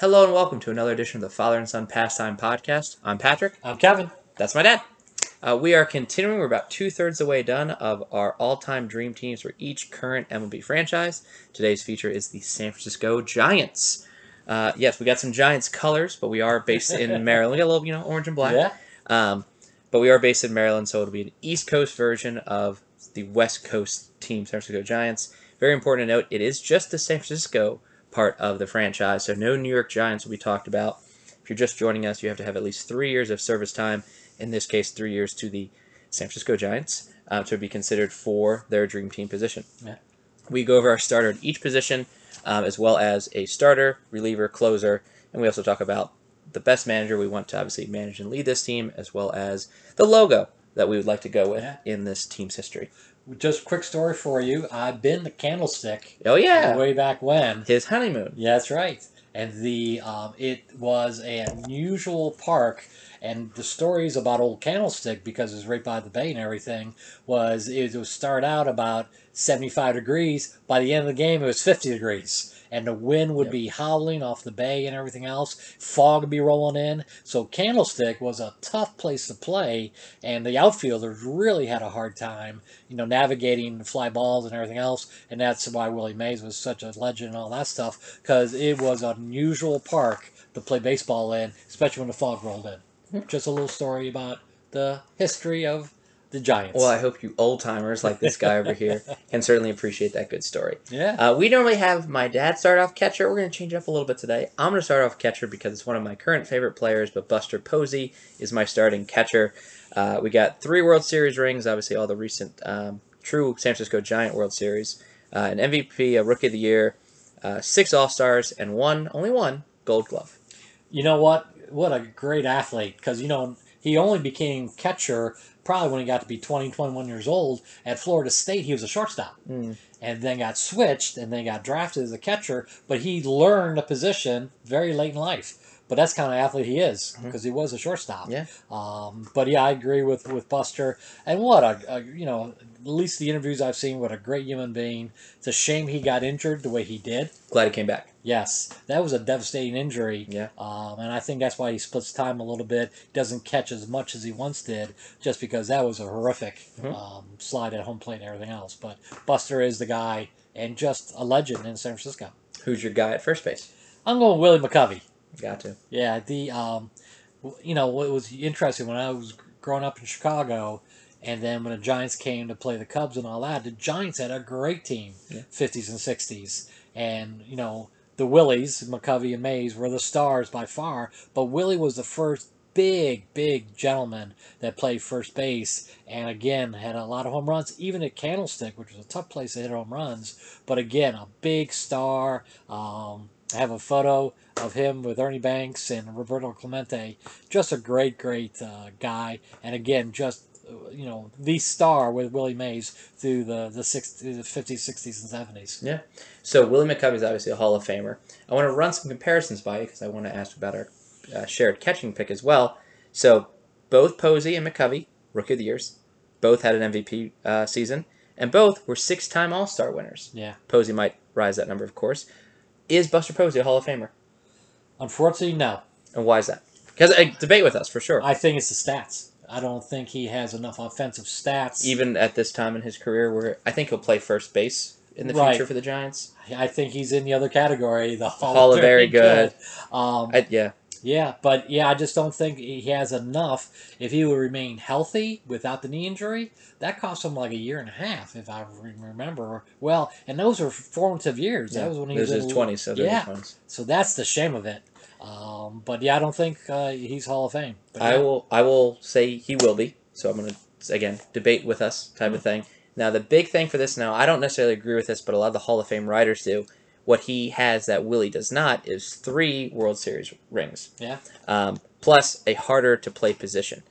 Hello and welcome to another edition of the Father and Son Pastime podcast. I'm Patrick. I'm Kevin. That's my dad. We are continuing. We're about 2/3 the way done of our all-time dream teams for each current MLB franchise. Today's feature is the San Francisco Giants. Yes, we got some Giants colors, but we are based in Maryland. We got a little, orange and black. Yeah. But we are based in Maryland, so it'll be an East Coast version of the West Coast team, San Francisco Giants. Very important to note, it is just the San Francisco part of the franchise, so no New York Giants will be talked about. If you're just joining us, you have to have at least 3 years of service time, in this case 3 years to the San Francisco Giants, to be considered for their dream team position. Yeah. We go over our starter at each position, as well as a starter, reliever, closer, and we also talk about the best manager we want to obviously manage and lead this team, as well as the logo that we would like to go with in this team's history. Just a quick story for you. I've been to Candlestick. Oh, yeah. Way back when. His honeymoon. Yeah, that's right. And it was an unusual park. And the stories about Old Candlestick, because it was right by the bay and everything, it would start out about 75 degrees. By the end of the game, it was 50 degrees. And the wind would be howling off the bay and everything else. Fog would be rolling in. So Candlestick was a tough place to play. And the outfielders really had a hard time, navigating the fly balls and everything else. And that's why Willie Mays was such a legend and all that stuff. Because it was an unusual park to play baseball in, especially when the fog rolled in. Just a little story about the history of the Giants. Well, I hope you old-timers like this guy over here can certainly appreciate that good story. Yeah. We normally have my dad start off catcher. We're going to change it up a little bit today. I'm going to start off catcher because it's one of my current favorite players, but Buster Posey is my starting catcher. We got 3 World Series rings, obviously all the recent true San Francisco Giant World Series, an MVP, a Rookie of the Year, 6 All-Stars, and only one Gold Glove. You know what? What a great athlete, because, he only became catcher probably when he got to be 20, 21 years old. At Florida State, he was a shortstop. And then got switched and then got drafted as a catcher. But he learned a position very late in life. But that's the kind of athlete he is, because he was a shortstop. Yeah. But yeah, I agree with Buster. And what at least the interviews I've seen, what a great human being. It's a shame he got injured the way he did. Glad he came back. Yes, that was a devastating injury. Yeah. And I think that's why he splits time a little bit. Doesn't catch as much as he once did, just because that was a horrific slide at home plate and everything else. But Buster is the guy, and just a legend in San Francisco. Who's your guy at first base? I'm going Willie McCovey. Got to. Yeah, what was interesting when I was growing up in Chicago, and then when the Giants came to play the Cubs and all that, the Giants had a great team, 50s and 60s. And, the Willies, McCovey and Mays, were the stars by far, but Willie was the first big gentleman that played first base, and again, had a lot of home runs, even at Candlestick, which was a tough place to hit home runs, but again, a big star. I have a photo of him with Ernie Banks and Roberto Clemente. Just a great guy, and again, just the star with Willie Mays through the 50s, 60s, and 70s. Yeah. So Willie McCovey is obviously a Hall of Famer. I want to run some comparisons by you because I want to ask about our shared catching pick as well. So both Posey and McCovey, Rookie of the Years, both had an MVP season, and both were 6-time All-Star winners. Yeah. Posey might rise that number, of course. Is Buster Posey a Hall of Famer? Unfortunately, no. And why is that? Because debate with us, for sure. I think it's the stats. I don't think he has enough offensive stats. Even at this time in his career, where I think he'll play first base in the future for the Giants. I think he's in the other category, the Hall of Very Good. I just don't think he has enough. If he would remain healthy without the knee injury, that cost him like a year and a half, if I remember well. And those were formative years. Yeah. That was when he was in his 20s. So yeah. 20s. So that's the shame of it. I don't think he's Hall of Fame. But I will say he will be. So I'm going to, again, debate with us type of thing. Now, the big thing for this now, I don't necessarily agree with this, but a lot of the Hall of Fame writers do. What he has that Willie does not is 3 World Series rings. Yeah. Plus a harder-to-play position.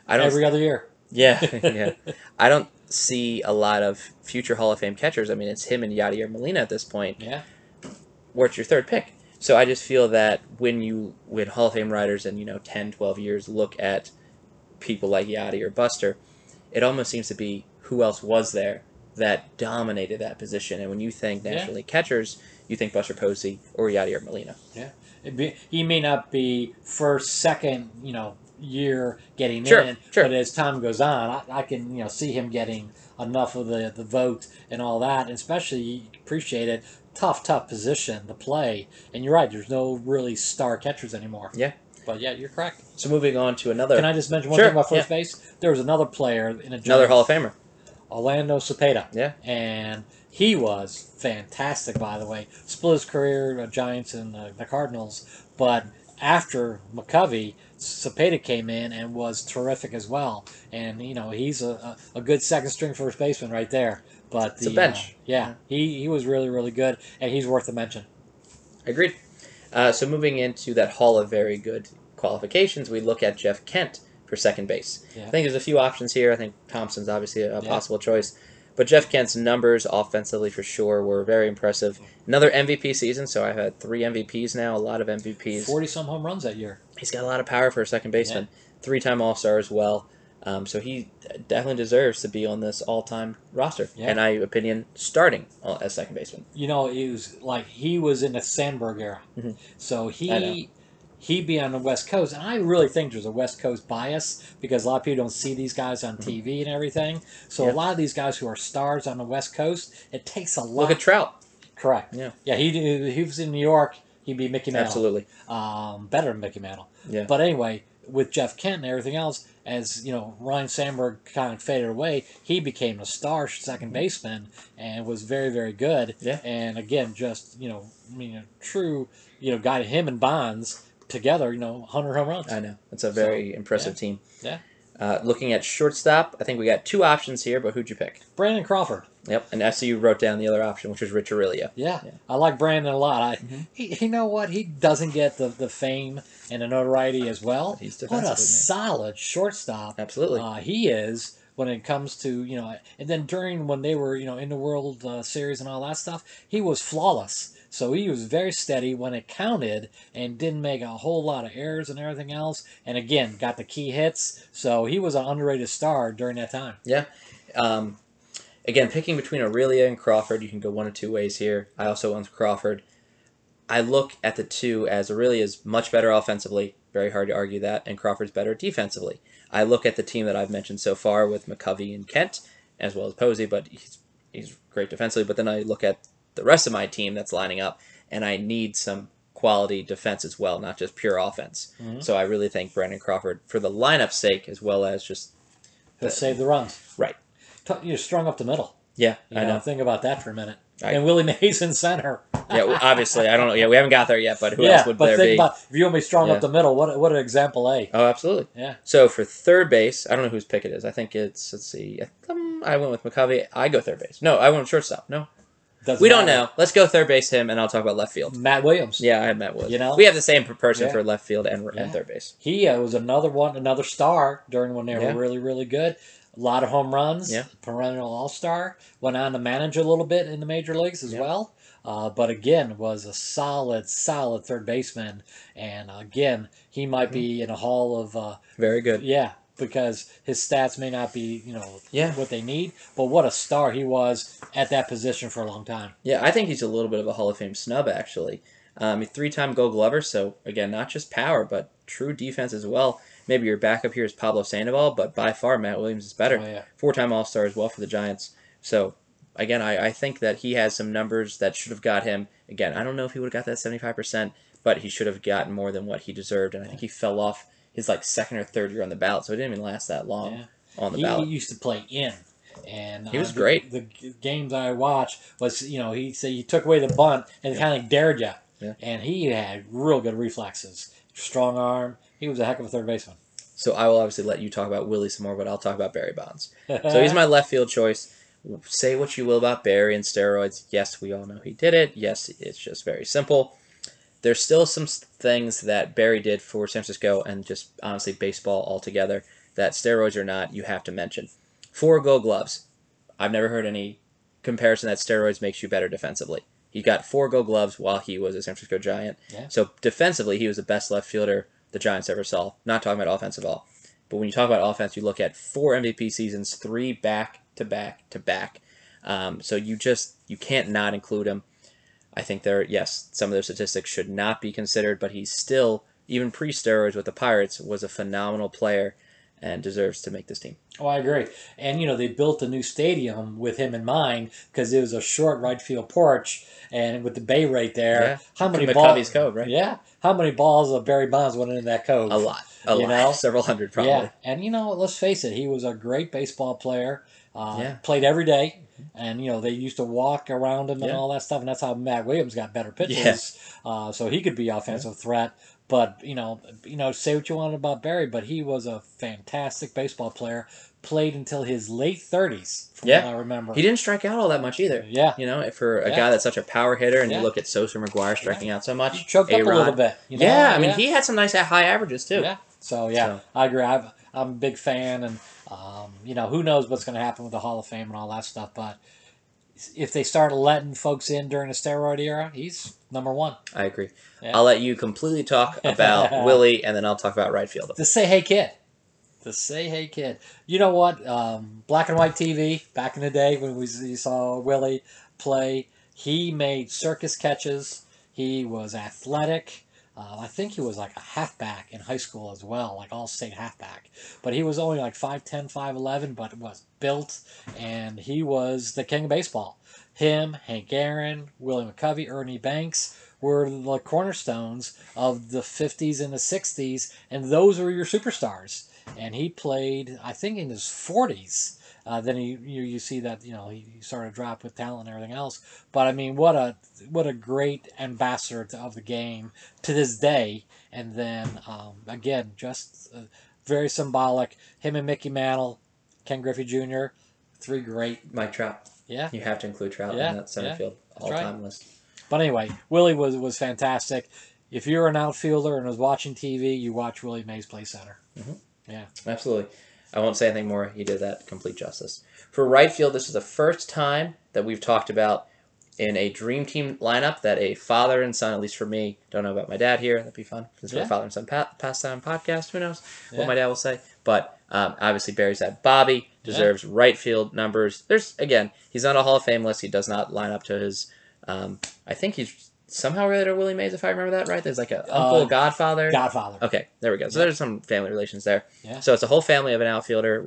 Every other year. Yeah, yeah. I don't see a lot of future Hall of Fame catchers. I mean, it's him and Yadier Molina at this point. Yeah. Where's your third pick? So I just feel that when Hall of Fame writers in 10, 12 years look at people like Yachty or Buster, it almost seems to be who else was there that dominated that position. And when you think naturally catchers, you think Buster Posey or Yadier Molina. Yeah, he may not be first, second, year getting Sure, in, sure. but as time goes on, I can see him getting enough of the vote and all that, and especially you appreciate it. Tough position to play, and you're right. There's no really star catchers anymore. Yeah. But yeah, you're correct. So moving on to another. Can I just mention one Sure, thing about first yeah. base? There was another player in a Another Giants, Hall of Famer. Orlando Cepeda. Yeah. And he was fantastic, by the way. Split his career, Giants and the Cardinals. But after McCovey, Cepeda came in and was terrific as well. And, he's a good second string first baseman right there. But It's a bench. He was really, really good, and he's worth a mention. Agreed. So moving into that Hall of Very Good qualifications, we look at Jeff Kent for second base. Yeah. I think there's a few options here. I think Thompson's obviously a possible choice. But Jeff Kent's numbers offensively for sure were very impressive. Another MVP season, so I've had 3 MVPs now, a lot of MVPs. 40-some home runs that year. He's got a lot of power for a second baseman. 3-time All-Star as well. So he definitely deserves to be on this all-time roster. Yeah. In my opinion, starting as second baseman. It was like he was in the Sandberg era. Mm-hmm. So he'd be on the West Coast, and I really think there's a West Coast bias because a lot of people don't see these guys on TV and everything. So a lot of these guys who are stars on the West Coast, it takes a lot. Look at Trout. Correct. Yeah. He was in New York. He'd be Mickey Mantle. Absolutely. Better than Mickey Mantle. Yeah. But anyway, with Jeff Kent and everything else, as Ryan Sandberg kind of faded away, he became a star second baseman and was very, very good. Yeah. And again, just true guy to him and Bonds together, 100 home runs. I know. It's a very impressive team. Yeah. Looking at shortstop, I think we got 2 options here, but who'd you pick? Brandon Crawford. Yep, and I see you wrote down the other option, which was Rich Aurelio. Yeah. I like Brandon a lot. You know what? He doesn't get the fame and the notoriety as well. But he's what a solid shortstop. Absolutely. He is when it comes to, and then when they were, in the World Series and all that stuff, he was flawless. So he was very steady when it counted and didn't make a whole lot of errors and everything else. And again, got the key hits. So he was an underrated star during that time. Yeah. Again, picking between Aurelia and Crawford, you can go one of 2 ways here. I also went with Crawford. I look at the two as Aurelia is much better offensively. Very hard to argue that. And Crawford's better defensively. I look at the team that I've mentioned so far with McCovey and Kent, as well as Posey, but he's great defensively. But then I look at the rest of my team that's lining up, and I need some quality defense as well, not just pure offense. Mm-hmm. So I really think Brandon Crawford, for the lineup's sake, as well as just... He'll save the runs. Right. You're strung up the middle. Yeah, I know. Think about that for a minute. And Willie Mays in center. Yeah, obviously. I don't know. Yeah, we haven't got there yet, but who else would there be? About, if you want me strong up the middle, what an example A. Oh, absolutely. Yeah. So for third base, I don't know whose pick it is. I think it's, let's see, I went with McCovey. I go third base. No, I went with shortstop. No. We don't know. Let's go third base him, and I'll talk about left field. Matt Williams. Yeah, I had Matt Williams. We have the same person for left field and third base. He was another star during when they were really, really good. A lot of home runs. Yeah. Perennial all-star. Went on to manage a little bit in the major leagues as well. But again, was a solid third baseman. And again, he might be in a hall of... very good. Yeah, because his stats may not be, what they need. But what a star he was at that position for a long time. Yeah, I think he's a little bit of a Hall of Fame snub, actually. 3-time Gold Glover, so again, not just power, but true defense as well. Maybe your backup here is Pablo Sandoval, but by far Matt Williams is better. Oh, yeah. 4-time All-Star as well for the Giants. So, again, I think that he has some numbers that should have got him. Again, I don't know if he would have got that 75%, but he should have gotten more than what he deserved, and I think he fell off his second or third year on the ballot, so it didn't even last that long on the ballot. He used to play in. And he was great. The games I watched was, he said he took away the bunt and kind of dared you. Yeah. And he had real good reflexes. Strong arm. He was a heck of a third baseman. So I will obviously let you talk about Willie some more, but I'll talk about Barry Bonds. So he's my left field choice. Say what you will about Barry and steroids. Yes, we all know he did it. Yes, it's just very simple. There's still some things that Barry did for San Francisco and just honestly baseball altogether that steroids or not, you have to mention. 4 Gold Gloves. I've never heard any comparison that steroids makes you better defensively. He got 4 Gold Gloves while he was a San Francisco Giant. Yeah. So defensively, he was the best left fielder the Giants ever saw. Not talking about offense at all. But when you talk about offense, you look at 4 MVP seasons, 3 back-to-back-to-back. So you can't not include him. I think yes, some of those statistics should not be considered, but he's still, even pre-steroids with the Pirates, was a phenomenal player and deserves to make this team. Oh, I agree. And, they built a new stadium with him in mind because it was a short right field porch and with the bay right there. Yeah. How many McCovey's Cove, right? Yeah. How many balls of Barry Bonds went in that cove? A lot. A lot. Several hundred, probably. Yeah. And, let's face it, he was a great baseball player. Played every day. And, they used to walk around him and all that stuff. And that's how Matt Williams got better pitches. Yeah. So he could be offensive threat. But, say what you want about Barry, but he was a fantastic baseball player. Played until his late 30s, from what I remember. He didn't strike out all that much either. Yeah. For a guy that's such a power hitter, and you look at Sosa McGuire striking out so much. He choked up a little bit. Yeah, I mean, he had some nice high averages, too. Yeah. So, I agree. I'm a big fan, and, who knows what's going to happen with the Hall of Fame and all that stuff, but if they start letting folks in during the steroid era, he's number one. I agree. Yeah. I'll let you completely talk about Willie, and then I'll talk about right field. The Say Hey Kid. The Say Hey Kid. You know what? Black and white TV, back in the day when we saw Willie play, he made circus catches. He was athletic. I think he was like a halfback in high school as well, like all-state halfback. But he was only like 5'10", 5'11", but was built, and he was the king of baseball. Him, Hank Aaron, Willie McCovey, Ernie Banks were the cornerstones of the 50s and the 60s, and those were your superstars. And he played, I think, in his 40s. Then you see that he started to drop with talent and everything else. But I mean, what a great ambassador of the game to this day. And then again, just very symbolic. Him and Mickey Mantle, Ken Griffey Jr., three great. Mike Trout. Yeah, you have to include Trout in that center field all-time list. But anyway, Willie was fantastic. If you're an outfielder and was watching TV, you watch Willie Mays play center. Mm-hmm. Yeah, absolutely. I won't say anything more. He did that complete justice. For right field, this is the first time that we've talked about in a dream team lineup that a father and son, at least for me, don't know about my dad here. That'd be fun. Because we're a father and son pastime podcast. Who knows what my dad will say. But obviously Barry's dad, Bobby, deserves right field numbers. Again, he's on a Hall of Fame list. He does not line up to his, I think he's somehow related to Willie Mays, if I remember that right. There's like an uncle, godfather. Godfather. Okay, there we go. So there's some family relations there. Yeah. So it's a whole family of outfielders,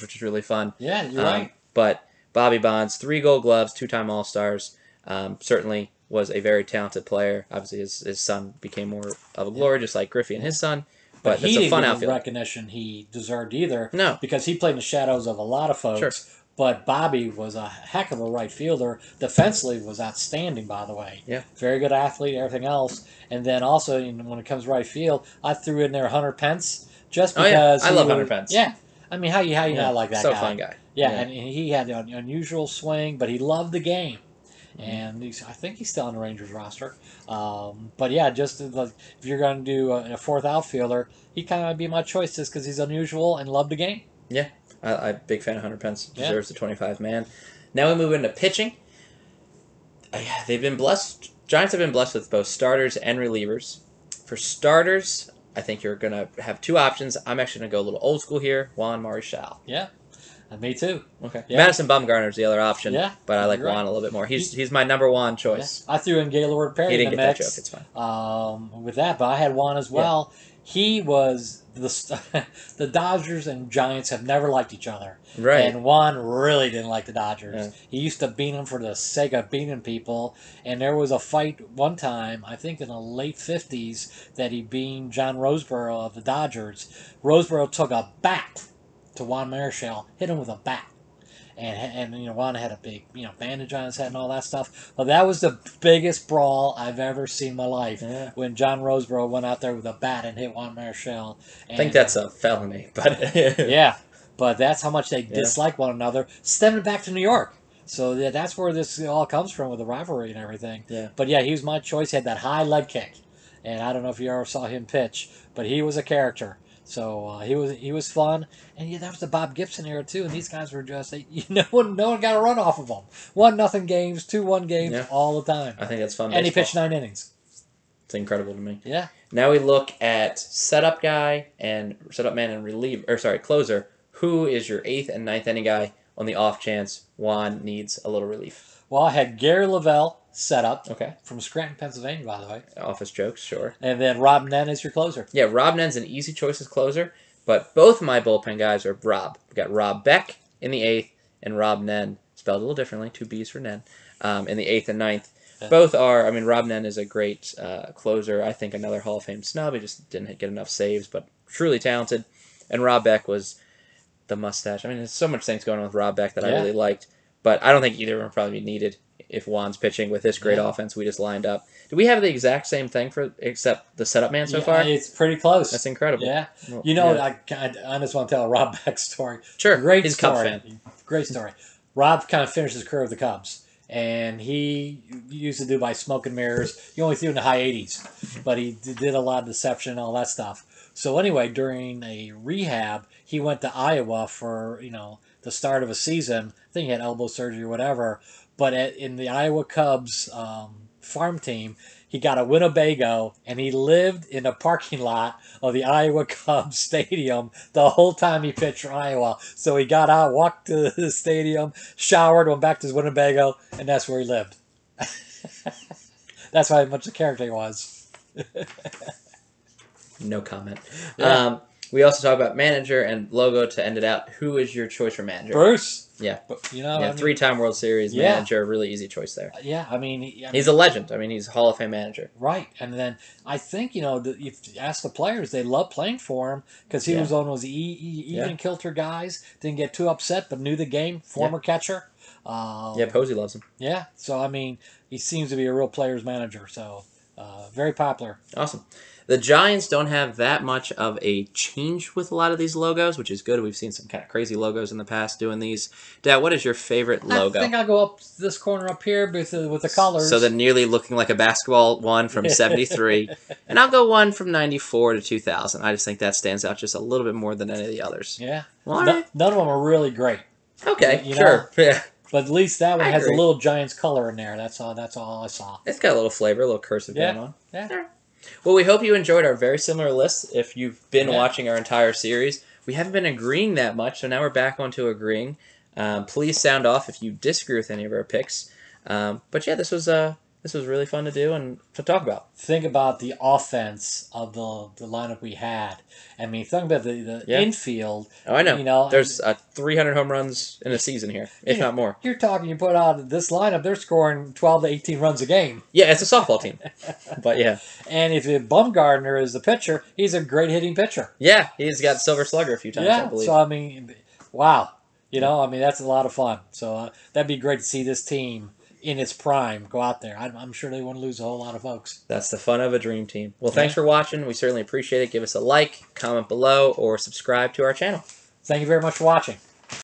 which is really fun. Yeah, you're right. But Bobby Bonds, 3 Gold Gloves, 2-time All-Stars, certainly was a very talented player. Obviously, his son became more of a glory, just like Griffey and his son. But it's a fun outfield. He didn't get the recognition he deserved either. No. Because he played in the shadows of a lot of folks. Sure. But Bobby was a heck of a right fielder. Defensively was outstanding, by the way. Yeah. Very good athlete, everything else. And then also, when it comes to right field, I threw in there Hunter Pence just because. I love Hunter Pence. Yeah. I mean, how you not like that guy? So fun guy. Yeah, and he had an unusual swing, but he loved the game. And I think he's still on the Rangers roster. But yeah, just if you're going to do a fourth outfielder, he kind of be my choice just because he's unusual and loved the game. Yeah, I'm a big fan of Hunter Pence. Deserves the 25th man. Now we move into pitching. They've been blessed. Giants have been blessed with both starters and relievers. For starters, I think you're going to have 2 options. I'm actually going to go a little old school here. Juan Marichal. Yeah. Me too. Okay. Yeah. Madison Bumgarner's the other option. Yeah. But I like Juan a little bit more. He's my number 1 choice. Yeah. I threw in Gaylord Perry. He didn't in the get mix, that joke. It's fine. With that, but I had Juan as well. Yeah. He was the Dodgers and Giants have never liked each other. Right. And Juan really didn't like the Dodgers. Yeah. He used to beat them for the sake of beating people. And there was a fight one time, I think in the late 50s, that he beat John Roseboro of the Dodgers. Roseboro took a bat to Juan Marichal, hit him with a bat. And Juan had a big bandage on his head and all that stuff. But that was the biggest brawl I've ever seen in my life when John Roseboro went out there with a bat and hit Juan Marichal. I think that's a felony, but yeah, but that's how much they dislike one another, stemming back to New York. So that's where this all comes from with the rivalry and everything. Yeah. But yeah, he was my choice. He had that high leg kick, and I don't know if you ever saw him pitch, but he was a character. So he was fun, and that was the Bob Gibson era too. And these guys were just no one got a run off of them. 1-0 games, 2-1 games all the time. I think that's fun. And he pitched 9 innings. It's incredible to me. Yeah. Now we look at setup man and closer. Who is your 8th and 9th inning guy on the off chance Juan needs a little relief? Well, I had Gary Lavelle setup. Okay. From Scranton, Pennsylvania, by the way. Office jokes, sure. And then Robb Nen is your closer. Yeah, Robb Nen's an easy choice as closer, but both of my bullpen guys are Robb. We got Robb Beck in the 8th and Robb Nen, spelled a little differently, 2 B's for Nen, in the 8th and 9th. Yeah. Both are, I mean, Robb Nen is a great closer. I think another Hall of Fame snub. He just didn't get enough saves, but truly talented. And Robb Beck was the mustache. I mean, there's so much things going on with Robb Beck that I really liked, but I don't think either of them would probably be needed if Juan's pitching with this great offense we just lined up. Do we have the exact same thing except the setup man so far? It's pretty close. That's incredible. Yeah. Well, you know, I just want to tell a Robb Beck story. Sure. Great He's story. a Cubs fan. Great story. Robb kind of finished his career with the Cubs. And he used to do by smoke and mirrors. He only threw in the high 80s. But he did a lot of deception and all that stuff. So anyway, during a rehab, he went to Iowa for, the start of a season. I think he had elbow surgery or whatever. But in the Iowa Cubs farm team, he got a Winnebago, and he lived in the parking lot of the Iowa Cubs stadium the whole time he pitched for Iowa. So he got out, walked to the stadium, showered, went back to his Winnebago, and that's where he lived. That's how much the character he was. No comment. Yeah. We also talk about manager and logo to end it out. Who is your choice for manager? Bruce. Yeah. Yeah, 3-time World Series manager. Really easy choice there. Yeah, he's a legend. I mean, he's a Hall of Fame manager. Right. And then I think, if you ask the players, they love playing for him because he was one of those even kilter guys. Didn't get too upset, but knew the game. Former catcher. Posey loves him. Yeah. So, he seems to be a real player's manager. So, very popular. Awesome. The Giants don't have that much of a change with a lot of these logos, which is good. We've seen some kind of crazy logos in the past doing these. Dad, what is your favorite logo? I think I'll go up this corner up here with the colors. So the nearly looking like a basketball one from 73. And I'll go one from 94 to 2000. I just think that stands out just a little bit more than any of the others. Yeah. Well, none of them are really great. Okay, sure. Yeah. But at least that one has a little Giants color in there. That's all I saw. It's got a little flavor, a little cursive going on. Yeah. Well, we hope you enjoyed our very similar list. If you've been watching our entire series, we haven't been agreeing that much, so now we're back onto agreeing. Please sound off if you disagree with any of our picks. But yeah, this was really fun to do and to talk about. Think about the offense of the lineup we had. Think about the infield. Oh, I know. There's 300 home runs in a season here, if not more. You're talking, you put out this lineup, they're scoring 12 to 18 runs a game. Yeah, it's a softball team. But yeah. And if Bumgarner is the pitcher, he's a great hitting pitcher. Yeah, he's got Silver Slugger a few times, I believe. So, wow. That's a lot of fun. So that'd be great to see this team in its prime go out there. I'm sure they wouldn't lose a whole lot of folks. That's the fun of a dream team. Well, thanks for watching. We certainly appreciate it. Give us a like, comment below, or subscribe to our channel. Thank you very much for watching.